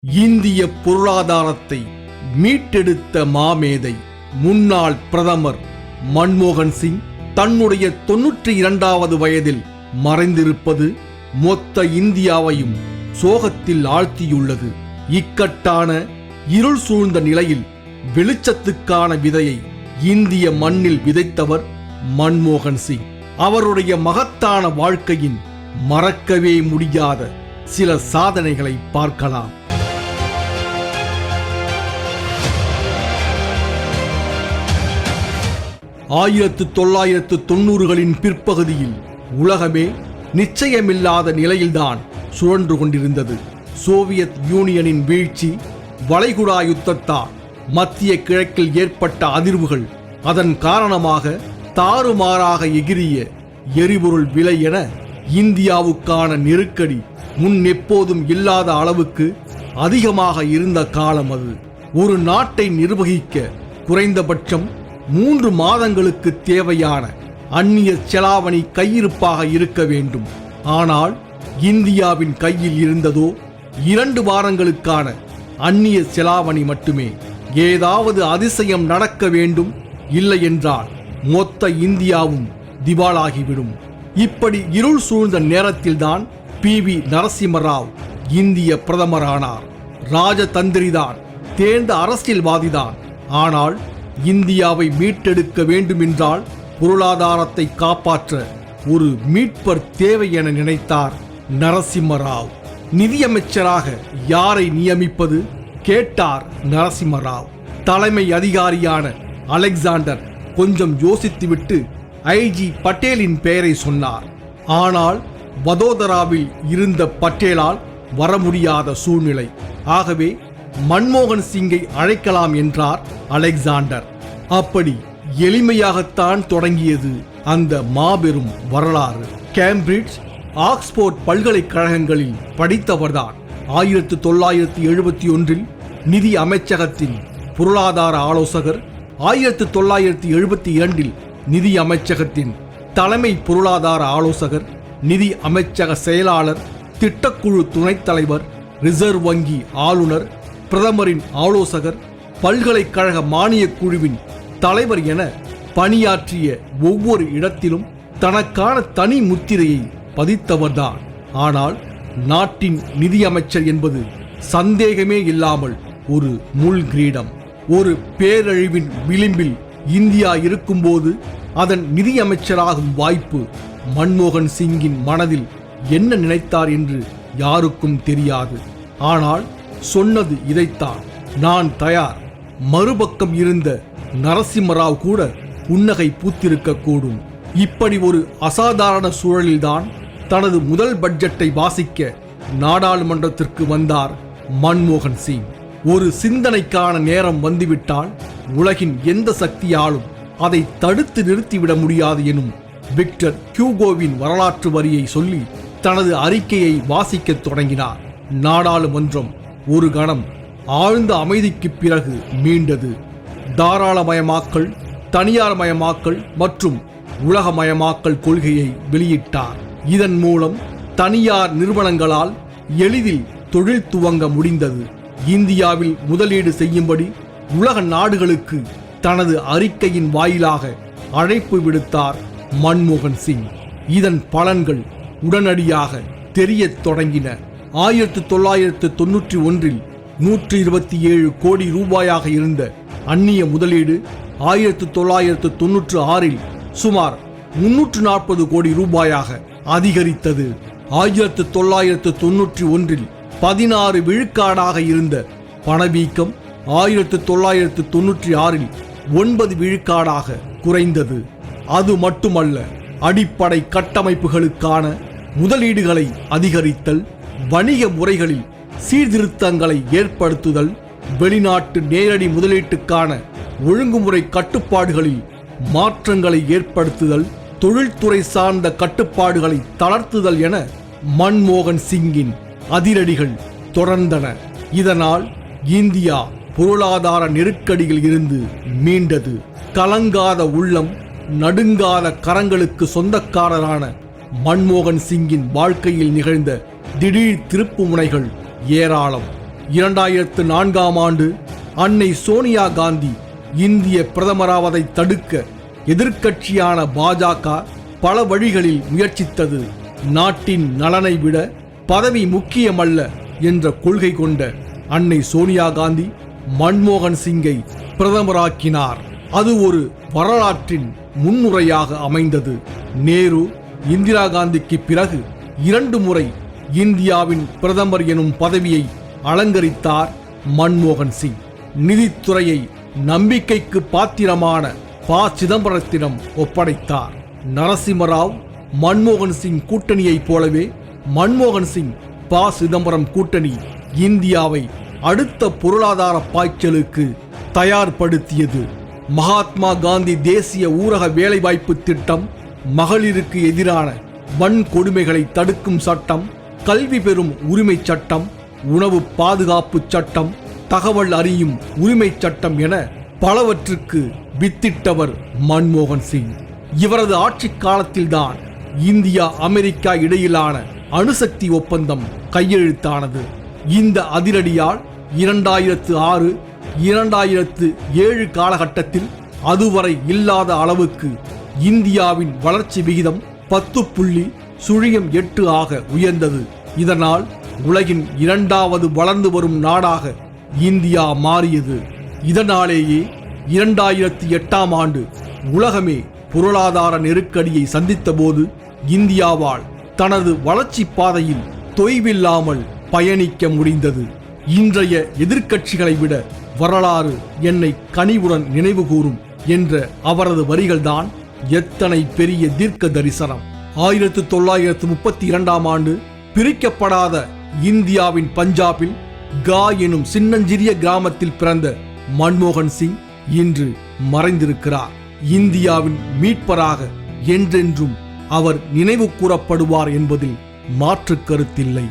இந்திய பொருளாதாரத்தை மீட்டெடுத்த மாமேதை முன்னாள் பிரதமர் மன்மோகன் சிங் தன்னுடைய 92வது வயதில் மறைந்திருப்பது மொத்த இந்தியாவையும் சோகத்தில் ஆழ்த்தியுள்ளது. இக்கட்டான இருள் சூழ்ந்த நிலையில் வெளிச்சத்துக்கான விதையை இந்திய மண்ணில் விதைத்தவர் மன்மோகன் சிங். அவருடைய மகத்தான வாழ்க்கையின் மறக்கவே முடியாத சில சாதனைகளை பார்க்கலாம். 1990களின் பிற்பகுதியில் உலகமே நிச்சயமில்லாத நிலையில்தான் சுழன்று கொண்டிருந்தது. சோவியத் யூனியனின் வீழ்ச்சி, வளைகுடா யுத்தத்தால் மத்திய கிழக்கில் ஏற்பட்ட அதிர்வுகள், அதன் காரணமாக தாறுமாறாக எகிரிய எரிபொருள் விலை என இந்தியாவுக்கான நெருக்கடி முன் எப்போதும் இல்லாத அளவுக்கு அதிகமாக இருந்த காலம் அது. ஒரு நாட்டை நிர்வகிக்க குறைந்தபட்சம் 3 மாதங்களுக்கு தேவையான அந்நிய செலாவணி கையிருப்பாக இருக்க வேண்டும். ஆனால் இந்தியாவின் கையில் இருந்ததோ 2 வாரங்களுக்கான அந்நிய செலாவணி மட்டுமே. ஏதாவது அதிசயம் நடக்க வேண்டும், இல்லை என்றால் மொத்த இந்தியாவும் திவாலாகிவிடும். இப்படி இருள் சூழ்ந்த நேரத்தில்தான் PV நரசிம்மராவ் இந்திய பிரதமரானார். ராஜதந்திரிதான், தேர்ந்த அரசியல்வாதிதான். ஆனால் இந்தியாவை மீட்டெடுக்க வேண்டுமென்றால் பொருளாதாரத்தை காப்பாற்ற ஒரு மீட்பர் தேவை என நினைத்தார் நரசிம்மராவ். நிதியமைச்சராக யாரை நியமிப்பது கேட்டார் நரசிம்மராவ். தலைமை அதிகாரியான அலெக்சாண்டர் கொஞ்சம் யோசித்துவிட்டு IG பட்டேலின் பெயரை சொன்னார். ஆனால் வதோதராவில் இருந்த பட்டேலால் வர முடியாத சூழ்நிலை. ஆகவே மன்மோகன் சிங்கை அழைக்கலாம் என்றார் அலெக்சாண்டர். அப்படி எளிமையாகத்தான் தொடங்கியது அந்த மாபெரும் வரலாறு. கேம்பிரிட்ஜ், ஆக்ஸ்போர்ட் பல்கலைக்கழகங்களில் படித்தவர்தான். 1971இல் நிதி அமைச்சகத்தின் பொருளாதார ஆலோசகர், 1972இல் நிதி அமைச்சகத்தின் தலைமை பொருளாதார ஆலோசகர், நிதி அமைச்சக செயலாளர், திட்டக்குழு துணைத் தலைவர், ரிசர்வ் வங்கி ஆளுநர், பிரதமரின் ஆலோசகர், பல்கலைக்கழக மானியக் குழுவின் தலைவர் என பணியாற்றிய ஒவ்வொரு இடத்திலும் தனக்கான தனி முத்திரையை பதித்தவர்தான். ஆனால் நாட்டின் நிதியமைச்சர் என்பது சந்தேகமே இல்லாமல் ஒரு முள் கிரீடம். ஒரு பேரழிவின் விளிம்பில் இந்தியா இருக்கும்போது அதன் நிதியமைச்சராகும் வாய்ப்பு மன்மோகன் சிங்கின் மனதில் என்ன நினைத்தார் என்று யாருக்கும் தெரியாது. ஆனால் சொன்னது இதைத்தான், நான் தயார். மறுபக்கம் இருந்த நரசிம்மராவ் கூட புன்னகை பூத்திருக்க கூடும். இப்படி ஒரு அசாதாரண சூழலில்தான் தனது முதல் பட்ஜெட்டை வாசிக்க நாடாளுமன்றத்திற்கு வந்தார் மன்மோகன் சிங். ஒரு சிந்தனைக்கான நேரம் வந்துவிட்டால் உலகின் எந்த சக்தியாலும் அதை தடுத்து நிறுத்திவிட முடியாது எனும் விக்டர் ஹியூகோவின் வரலாற்று வரியை சொல்லி தனது அறிக்கையை வாசிக்கத் தொடங்கினார். நாடாளுமன்றம் ஒரு கணம் ஆழ்ந்த அமைதிக்கு பிறகு மீண்டது. தாராளமயமாக்கல், தனியார்மயமாக்கல் மற்றும் உலகமயமாக்கல் கொள்கையை வெளியிட்டார். இதன் மூலம் தனியார் நிறுவனங்களால் எளிதில் தொழில் துவங்க முடிந்தது. இந்தியாவில் முதலீடு செய்யும்படி உலக நாடுகளுக்கு தனது அறிக்கையின் வாயிலாக அழைப்பு விடுத்தார் மன்மோகன் சிங். இதன் பலன்கள் உடனடியாக தெரியத் தொடங்கின. 1991இல் 127 கோடி ரூபாயாக இருந்த அந்நிய முதலீடு 1996இல் சுமார் 340 கோடி ரூபாயாக அதிகரித்தது. 1991இல் 16 விழுக்காடாக இருந்த பணவீக்கம் 1996இல் 9 விழுக்காடாக குறைந்தது. அது மட்டுமல்ல, அடிப்படை கட்டமைப்புகளுக்கான முதலீடுகளை அதிகரித்தல், வணிக முறைகளில் சீர்திருத்தங்களை ஏற்படுத்துதல், வெளிநாட்டு நேரடி முதலீட்டுக்கான ஒழுங்குமுறை கட்டுப்பாடுகளில் மாற்றங்களை ஏற்படுத்துதல், தொழில்துறை சார்ந்த கட்டுப்பாடுகளை தளர்த்துதல் என மன்மோகன் சிங்கின் அதிரடிகள் தொடர்ந்தன. இதனால் இந்தியா பொருளாதார நெருக்கடியில் இருந்து மீண்டது. கலங்காத உள்ளம், நடுங்காத கரங்களுக்கு சொந்தக்காரரான மன்மோகன் சிங்கின் வாழ்க்கையில் நிகழ்ந்த திடீர் திருப்பு முனைகள் ஏராளம். 2004ஆம் ஆண்டு அன்னை சோனியா காந்தி இந்திய பிரதமராவதை தடுக்க எதிர்க்கட்சியான பாஜக பல வழிகளில் முயற்சித்தது. நாட்டின் நலனை விட பதவி முக்கியமல்ல என்ற கொள்கை கொண்ட அன்னை சோனியா காந்தி மன்மோகன் சிங்கை பிரதமராக்கினார். அது ஒரு வரலாற்றின் முன்னுரையாக அமைந்தது. நேரு, இந்திரா காந்திக்கு பிறகு 2 முறை இந்தியாவின் பிரதமர் எனும் பதவியை அலங்கரித்தார் மன்மோகன் சிங். நிதித்துறையை நம்பிக்கைக்கு பாத்திரமான ப. சிதம்பரத்திடம் ஒப்படைத்தார். நரசிம்மராவ் மன்மோகன் சிங் கூட்டணியைப் போலவே மன்மோகன் சிங் ப. சிதம்பரம் கூட்டணி இந்தியாவை அடுத்த பொருளாதார பாய்ச்சலுக்கு தயார்படுத்தியது. மகாத்மா காந்தி தேசிய ஊரக வேலைவாய்ப்பு திட்டம், மகளிருக்கு எதிரான வன்கொடுமைகளை தடுக்கும் சட்டம், கல்வி பெறும் உரிமை சட்டம், உணவு பாதுகாப்பு சட்டம், தகவல் அறியும் உரிமை சட்டம் என பலவற்றுக்கு வித்திட்டவர் மன்மோகன் சிங். இவரது ஆட்சி காலத்தில்தான் இந்தியா அமெரிக்கா இடையிலான அணுசக்தி ஒப்பந்தம் கையெழுத்தானது. இந்த அதிரடியால் 2006, 2007 காலகட்டத்தில் அதுவரை இல்லாத அளவுக்கு இந்தியாவின் வளர்ச்சி விகிதம் 10.08 ஆக உயர்ந்தது. இதனால் உலகின் 2வது வளர்ந்து வரும் நாடாக இந்தியா மாறியது. இதனாலேயே 2008ஆம் ஆண்டு உலகமே பொருளாதார நெருக்கடியை சந்தித்த போது இந்தியாவால் தனது வளர்ச்சி பாதையில் தொய்வில்லாமல் பயணிக்க முடிந்தது. இன்றைய எதிர்க்கட்சிகளை விட வரலாறு என்னை கனிவுடன் நினைவு கூறும் என்ற அவரது வரிகள்தான் எத்தனை பெரிய தீர்க்க தரிசனம். 1932ஆம் ஆண்டு பிரிக்கப்படாத இந்தியாவின் பஞ்சாபில் கா எனும் சின்னஞ்சிறிய கிராமத்தில் பிறந்த மன்மோகன் சிங் இன்று மறைந்திருக்கிறார். இந்தியாவின் மீட்பராக என்றென்றும் அவர் நினைவு கூறப்படுவார் என்பதில் மாற்று கருத்தில்லை.